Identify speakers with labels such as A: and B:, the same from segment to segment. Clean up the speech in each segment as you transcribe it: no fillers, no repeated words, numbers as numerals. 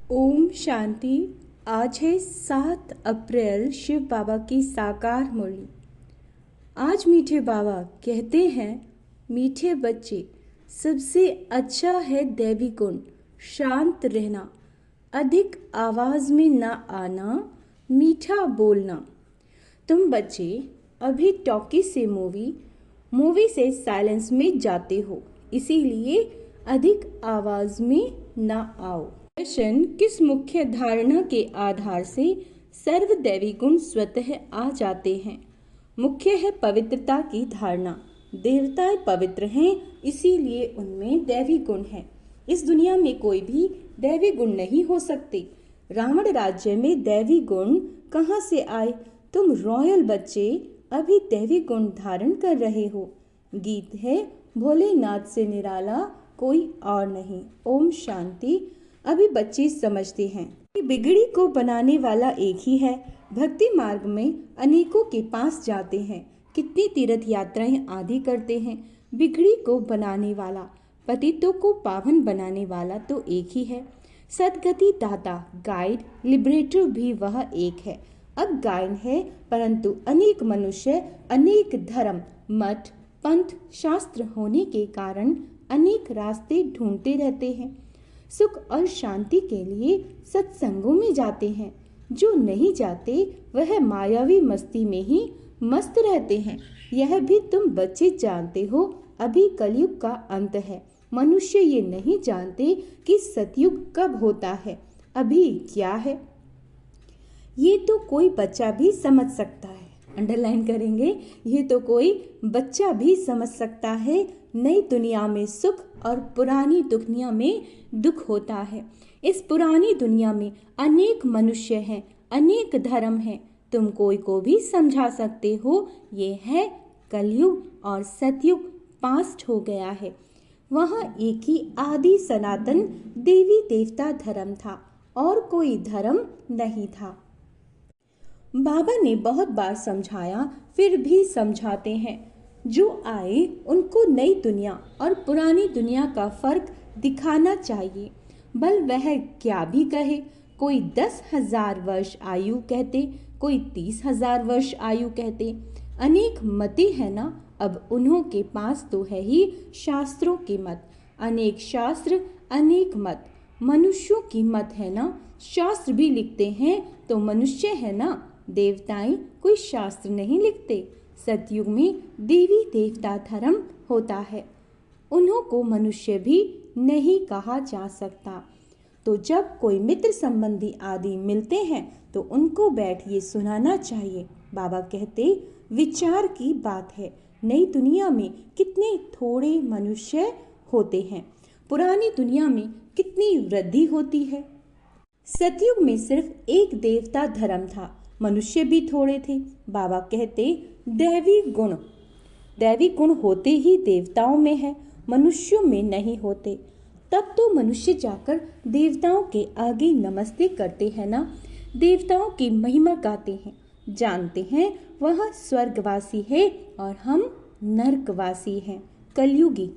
A: ओम शांति। आज है 7 अप्रैल, शिव बाबा की साकार मुरली। आज मीठे बाबा कहते हैं, मीठे बच्चे, सबसे अच्छा है दैवी गुण शांत रहना, अधिक आवाज में ना आना, मीठा बोलना। तुम बच्चे अभी टॉकी से मूवी से साइलेंस में जाते हो, इसीलिए अधिक आवाज में ना आओ। दर्शन किस मुख्य धारणा के आधार से सर्व दैवी गुण स्वतः आ जाते हैं? मुख्य है पवित्रता की धारणा। देवताएं पवित्र हैं, इसीलिए उनमें दैवी गुण है। इस दुनिया में कोई भी दैवी गुण नहीं हो सकते। रावण राज्य में दैवी गुण कहाँ से आए? तुम रॉयल बच्चे अभी दैवी गुण धारण कर रहे हो। गीत है, भोलेनाथ से निराला कोई और नहीं। ओम शांति। अभी बच्चे समझते हैं कि बिगड़ी को बनाने वाला एक ही है। भक्ति मार्ग में अनेकों के पास जाते हैं, कितनी तीर्थ यात्राएं आदि करते हैं। बिगड़ी को बनाने वाला, पतितों को पावन बनाने वाला तो एक ही है। सदगति दाता, गाइड, लिबरेटर भी वह एक है। अब गायन है, परंतु अनेक मनुष्य, अनेक धर्म, मठ, पंथ, शास्त्र होने के कारण अनेक रास्ते ढूंढते रहते हैं। सुख और शांति के लिए सत्संगों में जाते हैं। जो नहीं जाते वह मायावी मस्ती में ही मस्त रहते हैं। यह भी तुम बच्चे जानते हो, अभी कलयुग का अंत है। मनुष्य ये नहीं जानते कि सतयुग कब होता है, अभी क्या है। ये तो कोई बच्चा भी समझ सकता है। अंडरलाइन करेंगे, ये तो कोई बच्चा भी समझ सकता है। नई दुनिया में सुख और पुरानी दुनिया में दुख होता है। इस पुरानी दुनिया में अनेक मनुष्य हैं, अनेक धर्म हैं। तुम कोई को भी समझा सकते हो। ये है कलयुग और सतयुग पास्ट हो गया है। वहाँ एक ही आदि सनातन देवी देवता धर्म था और कोई धर्म नहीं था। बाबा ने बहुत बार समझाया, फिर भी समझाते हैं। जो आए उनको नई दुनिया और पुरानी दुनिया का फर्क दिखाना चाहिए। बल वह क्या भी कहे, कोई 10,000 वर्ष आयु कहते, कोई 30,000 वर्ष आयु कहते। अनेक मतें है ना, अब उन्हों के पास तो है ही शास्त्रों के मत। अनेक शास्त्र, अनेक मत, मनुष्यों की मत है ना। शास्त्र भी लिखते हैं तो मनुष्य है ना। देवताएं कोई शास्त्र नहीं लिखते। सतयुग में देवी देवता धर्म होता है, उन्हों को मनुष्य भी नहीं कहा जा सकता। तो जब कोई मित्र संबंधी आदि मिलते हैं तो उनको बैठ ये सुनाना चाहिए। बाबा कहते, विचार की बात है, नई दुनिया में कितने थोड़े मनुष्य होते हैं, पुरानी दुनिया में कितनी वृद्धि होती है। सतयुग में सिर्फ एक देवता धर्म था, मनुष्य भी थोड़े थे। बाबा कहते, दैवी गुण होते ही देवताओं में है, मनुष्यों में नहीं होते। तब तो मनुष्य जाकर देवताओं के आगे नमस्ते करते हैं ना, देवताओं की महिमा गाते हैं, जानते हैं वह स्वर्गवासी है और हम नरकवासी हैं। कलयुगी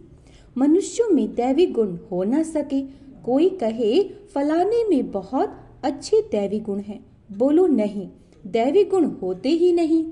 A: मनुष्यों में दैवी गुण हो न सके। कोई कहे फलाने में बहुत अच्छे दैवी गुण हैं, बोलो नहीं, दैवी गुण होते ही नहीं।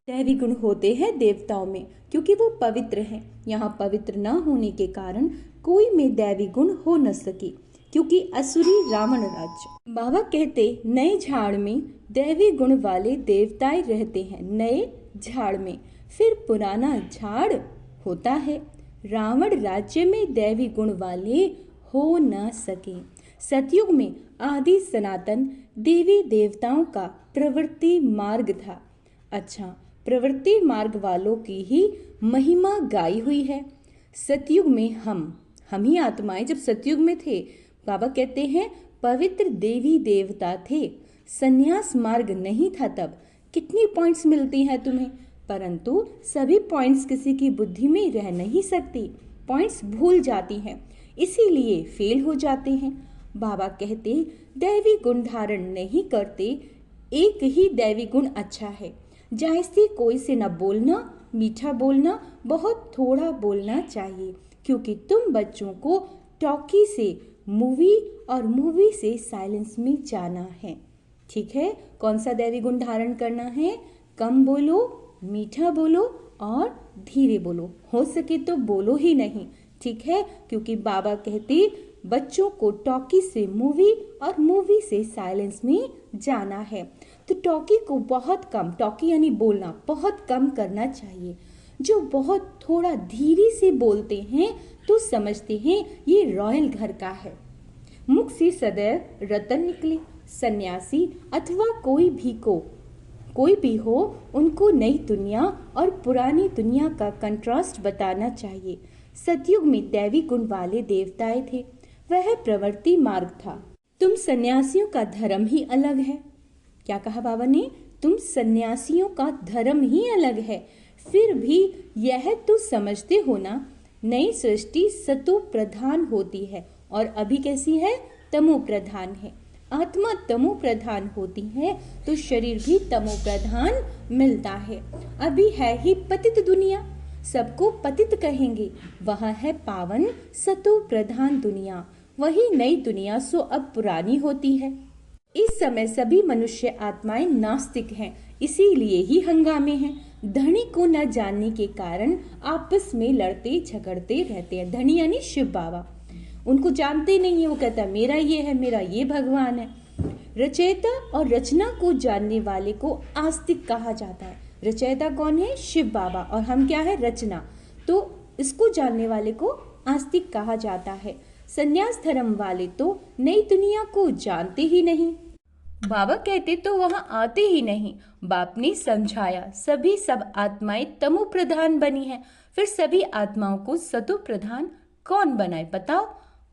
A: दैवी गुण होते हैं देवताओं में, क्योंकि वो पवित्र हैं। यहाँ पवित्र न होने के कारण कोई में दैवी गुण हो न सके, क्योंकि असुरी रावण राज्य। बाबा कहते, नए झाड़ में दैवी गुण वाले देवताएं रहते हैं, नए झाड़ में, फिर पुराना झाड़ होता है। रावण राज्य में दैवी गुण वाले हो न सके। सतयुग में आदि सनातन देवी देवताओं का प्रवृत्ति मार्ग था। अच्छा, प्रवृत्ति मार्ग वालों की ही महिमा गाई हुई है। सतयुग में हम ही आत्माएं जब सतयुग में थे, बाबा कहते हैं पवित्र देवी देवता थे, संन्यास मार्ग नहीं था तब। कितनी पॉइंट्स मिलती हैं तुम्हें, परंतु सभी पॉइंट्स किसी की बुद्धि में रह नहीं सकती, पॉइंट्स भूल जाती हैं, इसीलिए फेल हो जाते हैं। बाबा कहते, दैवी गुण धारण नहीं करते, एक ही दैवी गुण अच्छा है। जायज़ी कोई से न बोलना, मीठा बोलना, बहुत थोड़ा बोलना चाहिए, क्योंकि तुम बच्चों को टॉकी से मूवी और मूवी से साइलेंस में जाना है। ठीक है, कौन सा दैवी गुण धारण करना है? कम बोलो, मीठा बोलो और धीरे बोलो, हो सके तो बोलो ही नहीं। ठीक है, क्योंकि बाबा कहते बच्चों को टॉकी से मूवी और मूवी से साइलेंस में जाना है। तो टॉकी को बहुत कम, टॉकी यानी बोलना, बहुत कम करना चाहिए। जो बहुत थोड़ा धीरे से बोलते हैं तो समझते हैं ये रॉयल घर का है। मुख से सदैव रतन निकले। सन्यासी अथवा कोई भी हो, उनको नई दुनिया और पुरानी दुनिया का कंट्रास्ट बताना चाहिए। सतयुग में दैवी गुण वाले देवताएं थे, वह प्रवृत्ति मार्ग था। तुम सन्यासियों का धर्म ही अलग है। क्या कहा बाबा ने? तुम सन्यासियों का धर्म ही अलग है। फिर भी यह तो समझते हो ना, नई सृष्टि सतो प्रधान होती है और अभी कैसी है? तमो प्रधान है। आत्मा तमो प्रधान होती है तो शरीर भी तमो प्रधान मिलता है। अभी है ही पतित दुनिया, सबको पतित कहेंगे। वह है पावन सतो प्रधान दुनिया, वही नई दुनिया सो अब पुरानी होती है। इस समय सभी मनुष्य आत्माएं नास्तिक हैं, इसीलिए ही हंगामे हैं। धनी को न जानने के कारण आपस में लड़ते झगड़ते रहते हैं। धनी यानी शिव बाबा, उनको जानते नहीं है। वो कहता है मेरा ये है, मेरा ये भगवान है। रचयिता और रचना को जानने वाले को आस्तिक कहा जाता है। रचयिता कौन है? शिव बाबा, और हम क्या है? रचना। तो इसको जानने वाले को आस्तिक कहा जाता है। संन्यास धर्म वाले तो नई दुनिया को जानते ही नहीं। बाबा कहते तो वहां आते ही नहीं। बाप ने समझाया सब आत्माएं तमो प्रधान बनी हैं। फिर सभी आत्माओं को सतो प्रधान कौन बनाए बताओ?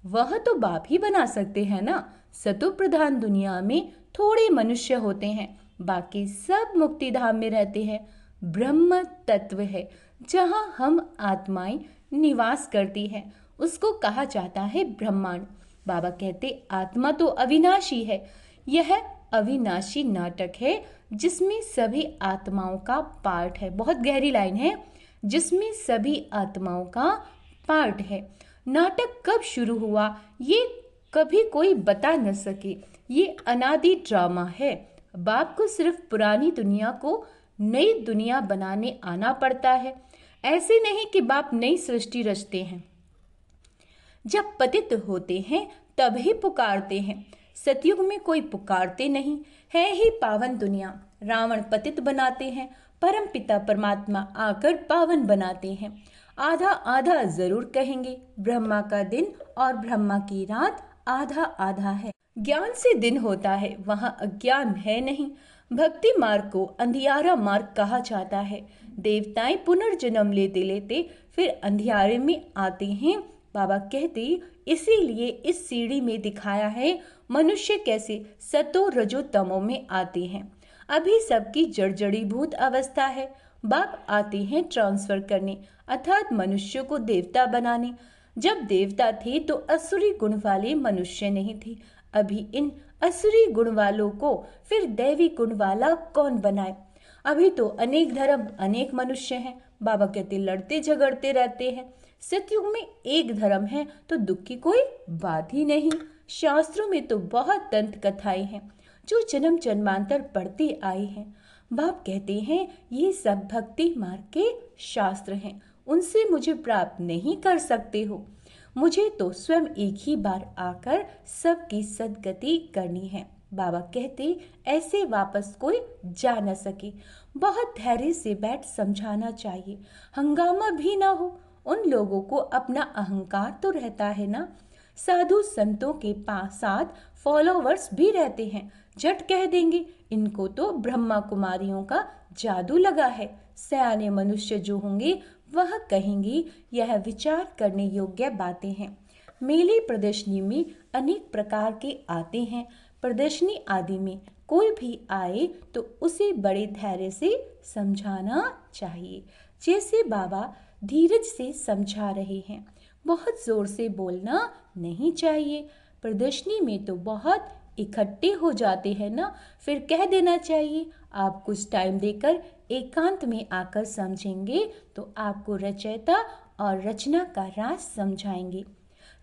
A: वह तो बाप ही बना सकते हैं ना। सतो प्रधान दुनिया में थोड़े मनुष्य होते हैं, बाकी सब मुक्ति धाम में रहते हैं। ब्रह्म तत्व है जहां हम आत्माएं निवास करती हैं, उसको कहा जाता है ब्रह्मांड। बाबा कहते आत्मा तो अविनाशी है। यह अविनाशी नाटक है जिसमें सभी आत्माओं का पार्ट है। बहुत गहरी लाइन है, जिसमें सभी आत्माओं का पार्ट है। नाटक कब शुरू हुआ ये कभी कोई बता न सके। ये अनादि ड्रामा है। बाप को सिर्फ पुरानी दुनिया को नई दुनिया बनाने आना पड़ता है। ऐसे नहीं कि बाप नई सृष्टि रचते हैं। जब पतित होते हैं तब ही पुकारते हैं। सतयुग में कोई पुकारते नहीं, है ही पावन दुनिया। रावण पतित बनाते हैं, परम पिता परमात्मा आकर पावन बनाते हैं। आधा आधा जरूर कहेंगे। ब्रह्मा का दिन और ब्रह्मा की रात आधा आधा है। ज्ञान से दिन होता है, वहाँ अज्ञान है नहीं। भक्ति मार्ग को अंधियारा मार्ग कहा जाता है। देवताएं पुनर्जन्म लेते लेते फिर अंधियारे में आते हैं। बाबा कहते इसीलिए इस सीढ़ी में दिखाया है मनुष्य कैसे सतो रजो तमो में आते हैं। अभी सबकी जड़जड़ीभूत अवस्था है। बाप आते हैं ट्रांसफर करने, अर्थात मनुष्य को देवता बनाने। जब देवता थे तो असुरी गुण वाले मनुष्य नहीं थे। अभी इन असुरी गुण वालों को फिर दैवी गुण वाला कौन बनाए? अभी तो अनेक धर्म अनेक मनुष्य हैं। बाबा कहते लड़ते झगड़ते रहते हैं। सतयुग में एक धर्म है तो दुख की कोई बात ही नहीं। शास्त्रों में तो बहुत दंत कथाएं हैं जो जन्म जन्मांतर पढ़ते आए हैं। बाप कहते हैं ये सब भक्ति मार्ग के शास्त्र हैं, उनसे मुझे प्राप्त नहीं कर सकते हो। मुझे तो स्वयं एक ही बार आकर सबकी सदगति करनी है। बाबा कहते ऐसे वापस कोई जा न सके। बहुत धैर्य से बैठ समझाना चाहिए, हंगामा भी ना हो। उन लोगों को अपना अहंकार तो रहता है ना। साधु संतों के साथ फॉलोवर्स भी रहते हैं, झट कह देंगे इनको तो ब्रह्मा कुमारियों का जादू लगा है। सयाने मनुष्य जो होंगे वह कहेंगे यह विचार करने योग्य बातें हैं। मेले प्रदर्शनी में अनेक प्रकार के आते हैं। प्रदर्शनी आदि में कोई भी आए तो उसे बड़े धैर्य से समझाना चाहिए, जैसे बाबा धीरज से समझा रहे हैं। बहुत जोर से बोलना नहीं चाहिए। प्रदर्शनी में तो बहुत इकट्ठे हो जाते हैं ना, फिर कह देना चाहिए आप कुछ टाइम देकर एकांत में आकर समझेंगे तो आपको रचयिता और रचना का राज समझाएंगे।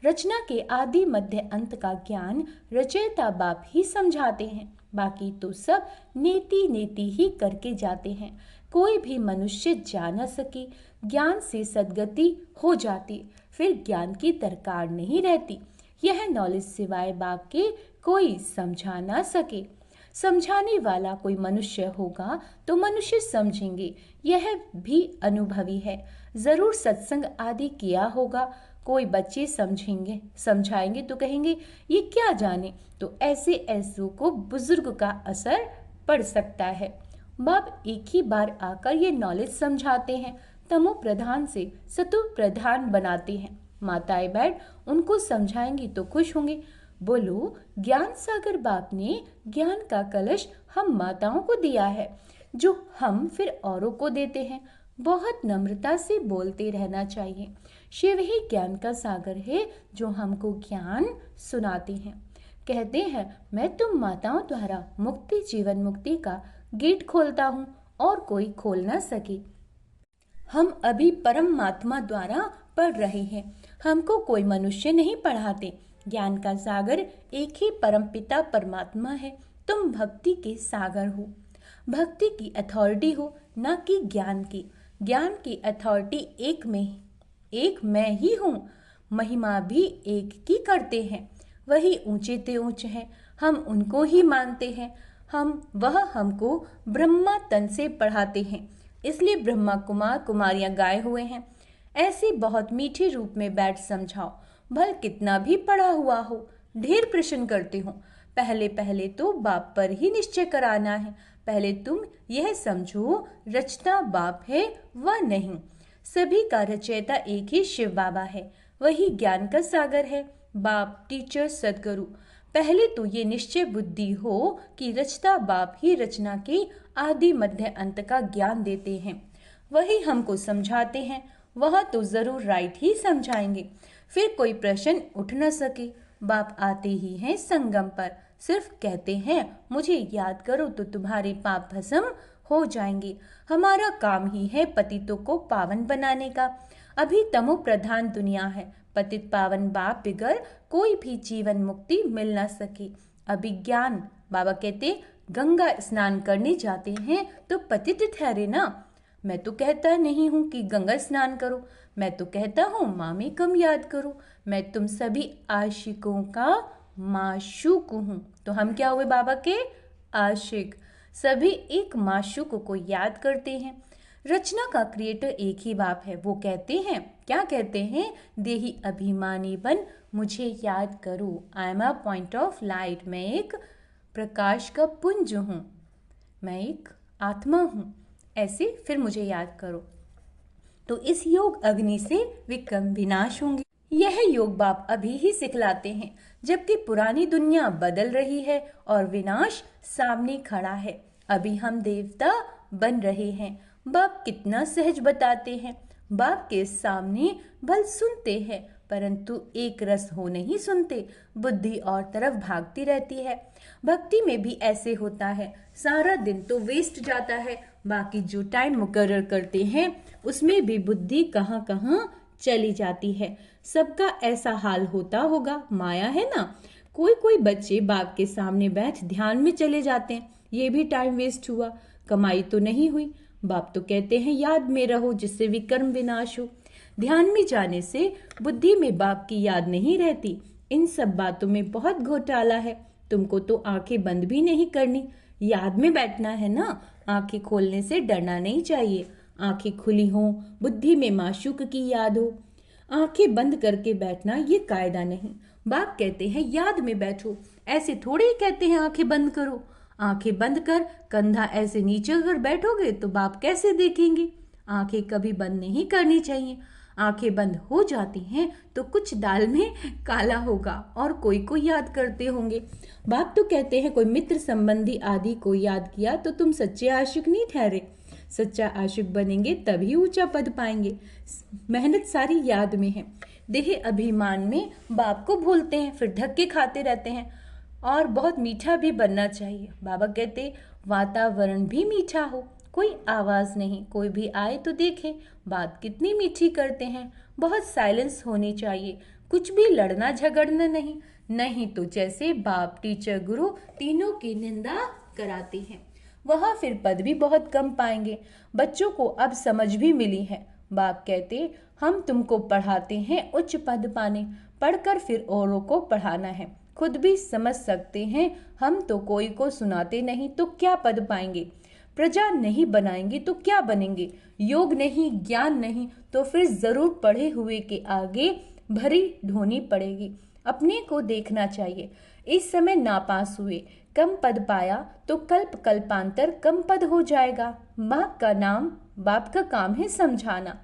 A: रचना के आदि मध्य अंत का ज्ञान रचयिता बाप ही समझाते हैं, बाकी तो सब नेति नेति ही करके जाते हैं। कोई भी मनुष्य जा न सके, ज्ञान से सद्गति हो जाती, फिर ज्ञान की दरकार नहीं रहती। यह नॉलेज सिवाय बाप के कोई समझा ना सके। समझाने वाला कोई मनुष्य होगा तो मनुष्य समझेंगे, यह भी अनुभवी है। जरूर सत्संग आदि किया होगा, कोई बच्चे समझाएंगे तो कहेंगे ये क्या जाने, तो ऐसे ऐसों को बुजुर्ग का असर पड़ सकता है। बाप एक ही बार आकर ये नॉलेज समझाते हैं, तमो प्रधान से सतो प्रधान बनाते हैं। माताएं बैठ उनको समझाएंगी तो खुश होंगे। बोलो, ज्ञान सागर बाप ने ज्ञान का कलश हम माताओं को दिया है, जो हम फिर औरों को देते हैं। बहुत नम्रता से बोलते रहना चाहिए। शिव ही ज्ञान का सागर है जो हमको ज्ञान सुनाते हैं। कहते हैं, मैं तुम माताओं द्वारा मुक्ति जीवन मुक्ति का गेट खोलता हूँ और कोई खोल ना सके। हम अभी परमात्मा द्वारा पढ़ रहे हैं, हमको कोई मनुष्य नहीं पढ़ाते। ज्ञान का सागर एक ही परमपिता परमात्मा है। तुम भक्ति के सागर हो, भक्ति की अथॉरिटी हो, न कि ज्ञान की। ज्ञान की अथॉरिटी एक मैं ही हूँ। महिमा भी एक की करते हैं, वही ऊंचे ते ऊंचे हैं, हम उनको ही मानते हैं। वह हमको ब्रह्मा तन से पढ़ाते हैं, इसलिए ब्रह्मा कुमार कुमारियां गाए हुए हैं। ऐसे बहुत मीठे रूप में बैठ समझाओ, भल कितना भी पढ़ा हुआ हो, ढेर प्रश्न करते हो। पहले पहले तो बाप पर ही निश्चय कराना है। पहले तुम यह समझो, रचना बाप है व नहीं। सभी का रचयिता एक ही शिव बाबा है, वही ज्ञान का सागर है। बाप, टीचर, सदगुरु, पहले तो ये निश्चय बुद्धि हो कि रचता बाप ही रचना के आदि मध्य अंत का ज्ञान देते हैं, वही हमको समझाते हैं। वह तो जरूर राइट ही समझाएंगे, फिर कोई प्रश्न उठ न सके। बाप आते ही हैं संगम पर, सिर्फ कहते हैं मुझे याद करो तो तुम्हारे पाप भस्म हो जाएंगे। हमारा काम ही है पतितों को पावन बनाने का। अभी तमो प्रधान दुनिया है, पतित पावन बाप बिगर कोई भी जीवन मुक्ति मिल ना सके। अभिज्ञान बाबा कहते गंगा स्नान करने जाते हैं तो पतित ठहरे ना। मैं तो कहता नहीं हूँ कि गंगा स्नान करो, मैं तो कहता हूँ माँ में कम याद करो। मैं तुम सभी आशिकों का माशूक हूँ। तो हम क्या हुए बाबा के आशिक, सभी एक माशूक को याद करते हैं। रचना का क्रिएटर एक ही बाप है। वो कहते हैं, क्या कहते हैं, देही अभिमानी बन मुझे याद करो। I am a point of light, मैं एक प्रकाश का पुंज हूँ, मैं एक आत्मा हूँ। ऐसे फिर मुझे याद करो। तो इस योग अग्नि से विक्रम विनाश होंगे। यह योग बाप अभी ही सिखलाते हैं, जबकि पुरानी दुनिया बदल रही है और विनाश सामने खड़ा है। अभी हम देवता बन रहे हैं। बाप कितना सहज बताते हैं। बाप के सामने भल सुनते हैं, परंतु एक रस हो नहीं सुनते, बुद्धि और तरफ भागती रहती है। भक्ति में भी ऐसे होता है, सारा दिन तो वेस्ट जाता है, बाकी जो टाइम मुकर्रर करते हैं उसमें भी बुद्धि कहाँ कहाँ चली जाती है। सबका ऐसा हाल होता होगा, माया है ना। कोई कोई बच्चे बाप के सामने बैठ ध्यान में चले जाते हैं, ये भी टाइम वेस्ट हुआ, कमाई तो नहीं हुई। बाप तो कहते हैं याद में रहो जिससे विक्रम विनाश हो। ध्यान में जाने से बुद्धि में बाप की याद नहीं रहती। इन सब बातों में बहुत घोटाला है। तुमको तो आंखें बंद भी नहीं करनी, याद में बैठना है ना। आंखें खोलने से डरना नहीं चाहिए। आंखें खुली हो, बुद्धि में माशूक की याद हो। आंखें बंद करके बैठना ये कायदा नहीं। बाप कहते हैं याद में बैठो, ऐसे थोड़े ही कहते हैं आंखें बंद करो। आंखें बंद कर कंधा ऐसे नीचे अगर बैठोगे तो बाप कैसे देखेंगे। आंखें कभी बंद नहीं करनी चाहिए। आंखें बंद हो जाती हैं तो कुछ दाल में काला होगा और कोई को याद करते होंगे। बाप तो कहते हैं कोई मित्र संबंधी आदि को याद किया तो तुम सच्चे आशिक नहीं ठहरे। सच्चा आशिक बनेंगे तभी ऊंचा पद पाएंगे। मेहनत सारी याद में है। देह अभिमान में बाप को भूलते हैं, फिर धक्के खाते रहते हैं। और बहुत मीठा भी बनना चाहिए। बाबा कहते वातावरण भी मीठा हो, कोई आवाज नहीं, कोई भी आए तो देखे बात कितनी मीठी करते हैं। बहुत साइलेंस होनी चाहिए, कुछ भी लड़ना झगड़ना नहीं, नहीं तो जैसे बाप टीचर गुरु तीनों की निंदा कराते हैं, वह फिर पद भी बहुत कम पाएंगे। बच्चों को अब समझ भी मिली है। बाप कहते हम तुमको पढ़ाते हैं उच्च पद पाने, पढ़कर फिर औरों को पढ़ाना है। खुद भी समझ सकते हैं, हम तो कोई को सुनाते नहीं तो क्या पद पाएंगे, प्रजा नहीं बनाएंगे तो क्या बनेंगे, योग नहीं ज्ञान नहीं तो फिर जरूर पढ़े हुए के आगे भरी ढोनी पड़ेगी। अपने को देखना चाहिए। इस समय नापास हुए, कम पद पाया तो कल्प कल्पांतर कम पद हो जाएगा। बाप का काम है समझाना,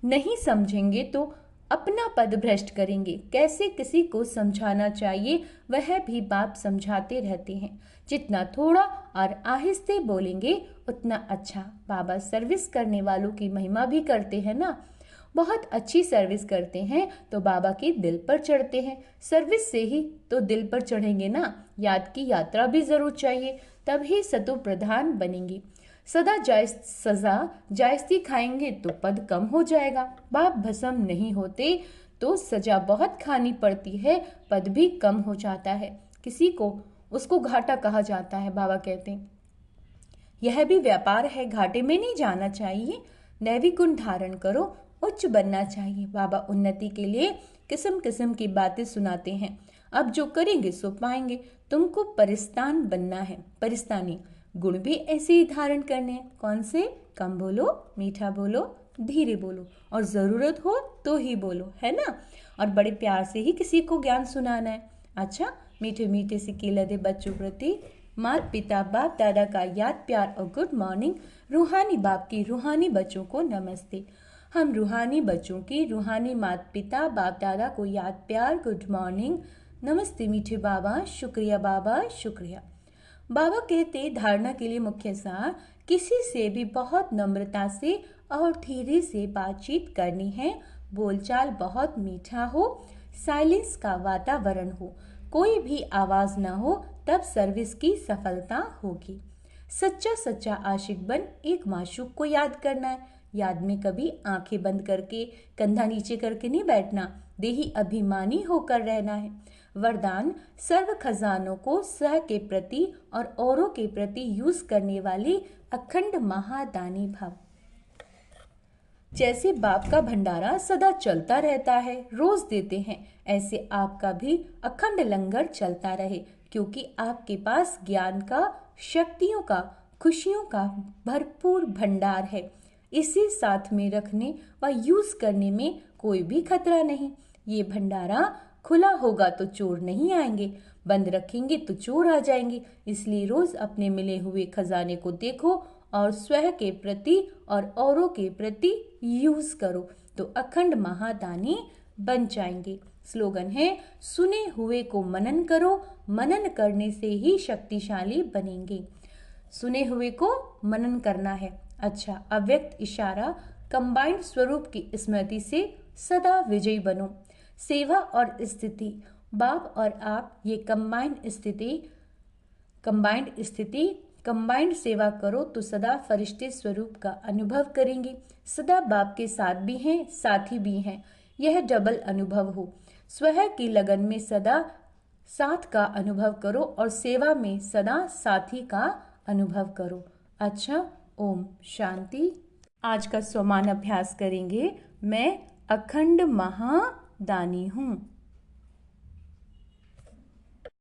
A: नहीं समझेंगे तो अपना पद भ्रष्ट करेंगे। कैसे किसी को समझाना चाहिए वह भी बाप समझाते रहते हैं। जितना थोड़ा और आहिस्ते बोलेंगे उतना अच्छा। बाबा सर्विस करने वालों की महिमा भी करते हैं ना। बहुत अच्छी सर्विस करते हैं तो बाबा के दिल पर चढ़ते हैं। सर्विस से ही तो दिल पर चढ़ेंगे ना। याद की यात्रा भी जरूर चाहिए, तभी सतो प्रधान बनेंगी। सदा सजा जायस्ती खाएंगे तो पद कम हो जाएगा। बाप भस्म नहीं होते तो सजा बहुत खानी पड़ती है, पद भी कम हो जाता है। किसी को उसको घाटा कहा जाता है। बाबा कहते हैं यह भी व्यापार है, घाटे में नहीं जाना चाहिए। नैविक गुण धारण करो, उच्च बनना चाहिए। बाबा उन्नति के लिए किस्म किस्म की बातें सुनाते हैं। अब जो करेंगे सो पाएंगे। तुमको परिस्तान बनना है। परिस्तानी गुण भी ऐसे ही धारण करने हैं। कौन से? कम बोलो, मीठा बोलो, धीरे बोलो और जरूरत हो तो ही बोलो, है ना। और बड़े प्यार से ही किसी को ज्ञान सुनाना है। अच्छा, मीठे मीठे से केला दे बच्चों प्रति माता पिता बाप दादा का याद प्यार और गुड मॉर्निंग। रूहानी बाप की रूहानी बच्चों को नमस्ते। हम रूहानी बच्चों की रूहानी माता पिता बाप दादा को याद प्यार गुड मॉर्निंग नमस्ते। मीठे बाबा शुक्रिया, बाबा शुक्रिया। बाबा कहते धारणा के लिए मुख्य सार किसी से भी बहुत नम्रता से और धीरे से बातचीत करनी है। बोलचाल बहुत मीठा हो, साइलेंस का वातावरण हो, कोई भी आवाज ना हो, तब सर्विस की सफलता होगी। सच्चा सच्चा आशिक बन एक माशूक को याद करना है। याद में कभी आंखें बंद करके कंधा नीचे करके नहीं बैठना, देही अभिमानी होकर रहना है। वरदान सर्व खजानों को सह के प्रति और औरों के प्रति यूज करने वाली अखंड महादानी भव। जैसे बाप का भंडारा सदा चलता रहता है, रोज देते हैं, ऐसे आपका भी अखंड लंगर चलता रहे, क्योंकि आपके पास ज्ञान का, शक्तियों का, खुशियों का भरपूर भंडार है। इसे साथ में रखने व यूज करने में कोई भी खतरा नहीं। ये भंडारा खुला होगा तो चोर नहीं आएंगे, बंद रखेंगे तो चोर आ जाएंगे। इसलिए रोज अपने मिले हुए खजाने को देखो और स्वयं के प्रति और औरों के प्रति यूज करो तो अखंड महादानी बन जाएंगे। स्लोगन है सुने हुए को मनन करो, मनन करने से ही शक्तिशाली बनेंगे। सुने हुए को मनन करना है। अच्छा, अव्यक्त इशारा कंबाइंड स्वरूप की स्मृति से सदा विजयी बनो। सेवा और स्थिति, बाप और आप ये कंबाइंड सेवा करो तो सदा फरिश्ते स्वरूप का अनुभव करेंगे। सदा बाप के साथ भी हैं, साथी भी हैं, यह डबल अनुभव हो। स्वयं की लगन में सदा साथ का अनुभव करो और सेवा में सदा साथी का अनुभव करो। अच्छा, ओम शांति। आज का स्वमान अभ्यास करेंगे। मैं अखंड महादानी हूँ।